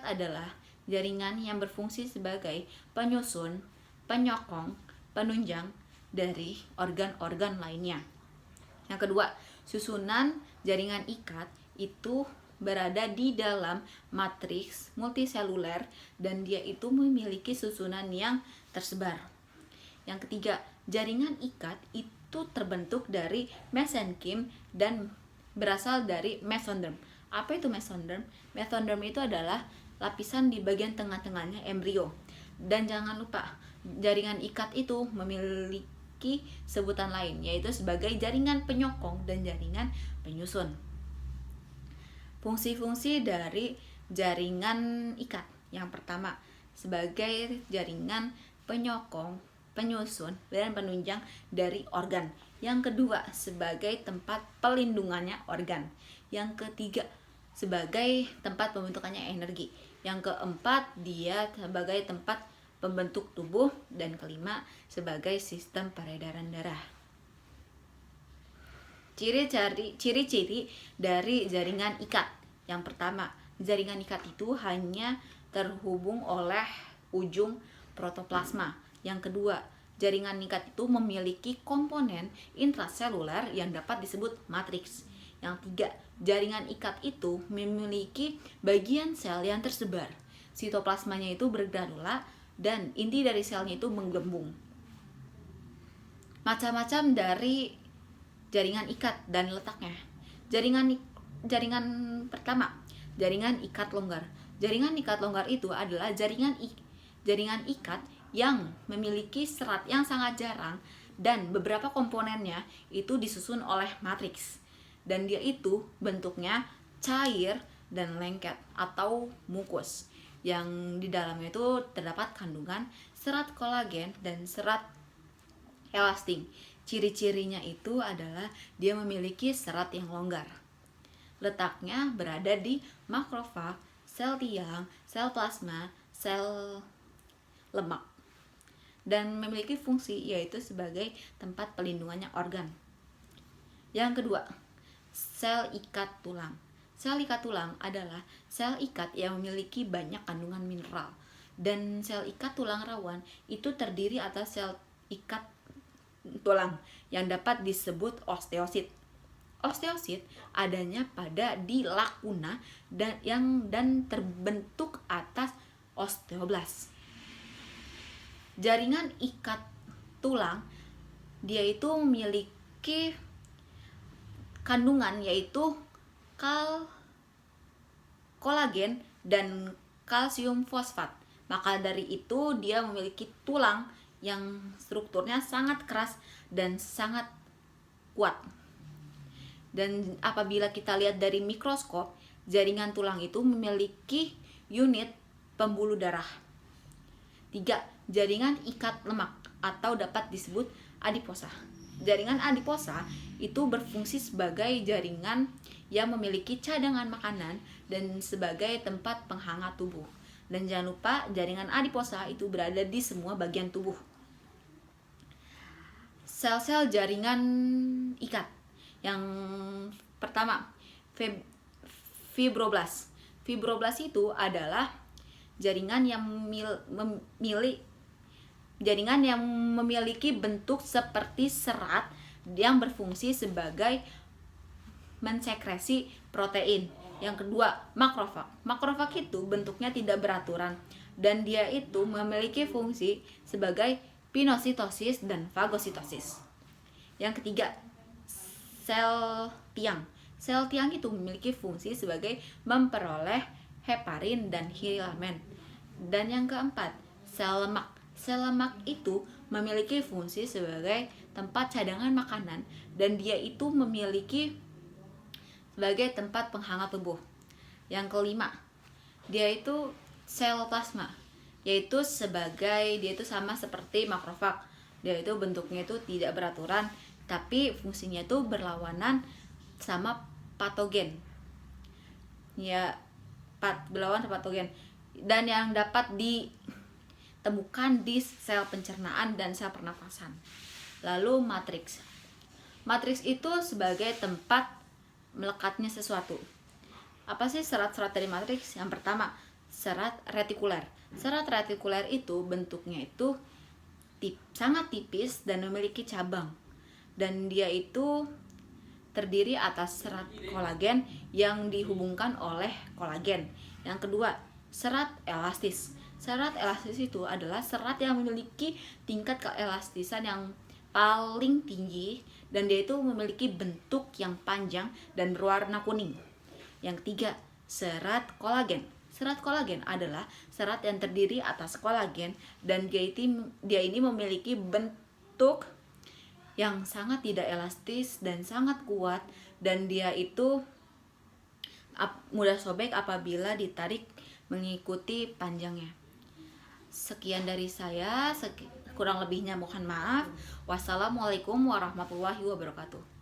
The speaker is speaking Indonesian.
adalah jaringan yang berfungsi sebagai penyusun, penyokong, penunjang dari organ-organ lainnya. Yang kedua, susunan jaringan ikat itu berada di dalam matriks multiseluler dan dia itu memiliki susunan yang tersebar. Yang ketiga, jaringan ikat itu terbentuk dari mesenkim dan berasal dari mesoderm. Apa itu mesoderm? Mesoderm itu adalah lapisan di bagian tengah-tengahnya embrio. Dan jangan lupa, jaringan ikat itu memiliki sebutan lain, yaitu sebagai jaringan penyokong dan jaringan penyusun. Fungsi-fungsi dari jaringan ikat. Yang pertama, sebagai jaringan penyokong, penyusun, dan penunjang dari organ. Yang kedua, sebagai tempat pelindungannya organ. Yang ketiga, sebagai tempat pembentukannya energi. Yang keempat, dia sebagai tempat pembentuk tubuh. Dan kelima, sebagai sistem peredaran darah. Ciri-ciri dari jaringan ikat. Yang pertama, jaringan ikat itu hanya terhubung oleh ujung protoplasma. Yang kedua, jaringan ikat itu memiliki komponen intraseluler yang dapat disebut matriks. Yang tiga, jaringan ikat itu memiliki bagian sel yang tersebar. Sitoplasmanya itu bergranula dan inti dari selnya itu menggelembung. Macam-macam dari jaringan ikat dan letaknya. Jaringan pertama, jaringan ikat longgar. Jaringan ikat longgar itu adalah jaringan ikat yang memiliki serat yang sangat jarang dan beberapa komponennya itu disusun oleh matriks. Dan dia itu bentuknya cair dan lengket atau mukus, yang di dalamnya itu terdapat kandungan serat kolagen dan serat elastin. Ciri-cirinya itu adalah dia memiliki serat yang longgar. Letaknya berada di makrofag, sel tiang, sel plasma, sel lemak. Dan memiliki fungsi yaitu sebagai tempat pelindungannya organ. Yang kedua, sel ikat tulang. Sel ikat tulang adalah sel ikat yang memiliki banyak kandungan mineral. Dan sel ikat tulang rawan itu terdiri atas sel ikat tulang yang dapat disebut osteosit. Osteosit adanya pada di lakuna dan terbentuk atas osteoblast. Jaringan ikat tulang dia itu memiliki kandungan yaitu kolagen dan kalsium fosfat. Maka dari itu dia memiliki tulang yang strukturnya sangat keras dan sangat kuat. Dan apabila kita lihat dari mikroskop, jaringan tulang itu memiliki unit pembuluh darah. 3. Jaringan ikat lemak atau dapat disebut adiposa. Jaringan adiposa itu berfungsi sebagai jaringan yang memiliki cadangan makanan dan sebagai tempat penghangat tubuh. Dan jangan lupa, jaringan adiposa itu berada di semua bagian tubuh. Sel-sel jaringan ikat. Yang pertama, fibroblast. Fibroblast itu adalah jaringan yang memiliki bentuk seperti serat yang berfungsi sebagai mensekresi protein. Yang kedua, makrofag. Makrofag itu bentuknya tidak beraturan dan dia itu memiliki fungsi sebagai pinositosis dan fagositosis. Yang ketiga, sel tiang. Sel tiang itu memiliki fungsi sebagai memperoleh heparin dan filamen. Dan yang keempat, sel lemak. Sel lemak itu memiliki fungsi sebagai tempat cadangan makanan dan dia itu memiliki sebagai tempat penghangat tubuh. Yang kelima, dia itu sel plasma, yaitu dia itu sama seperti makrofag. Dia itu bentuknya itu tidak beraturan, tapi fungsinya itu berlawanan sama patogen. Ya, berlawan sama patogen. Dan yang dapat ditemukan di sel pencernaan dan sel pernafasan. Lalu matriks. Matriks itu sebagai tempat melekatnya sesuatu. Apa sih serat-serat dari matriks? Yang pertama, serat retikuler. Serat retikuler itu bentuknya itu sangat tipis dan memiliki cabang, dan dia itu terdiri atas serat kolagen yang dihubungkan oleh kolagen. Yang kedua, serat elastis. Serat elastis itu adalah serat yang memiliki tingkat keelastisan yang paling tinggi, dan dia itu memiliki bentuk yang panjang dan berwarna kuning. Yang ketiga, serat kolagen. Serat kolagen adalah serat yang terdiri atas kolagen, dan dia ini memiliki bentuk yang sangat tidak elastis dan sangat kuat, dan dia itu mudah sobek apabila ditarik mengikuti panjangnya. Sekian dari saya, kurang lebihnya mohon maaf. Wassalamualaikum warahmatullahi wabarakatuh.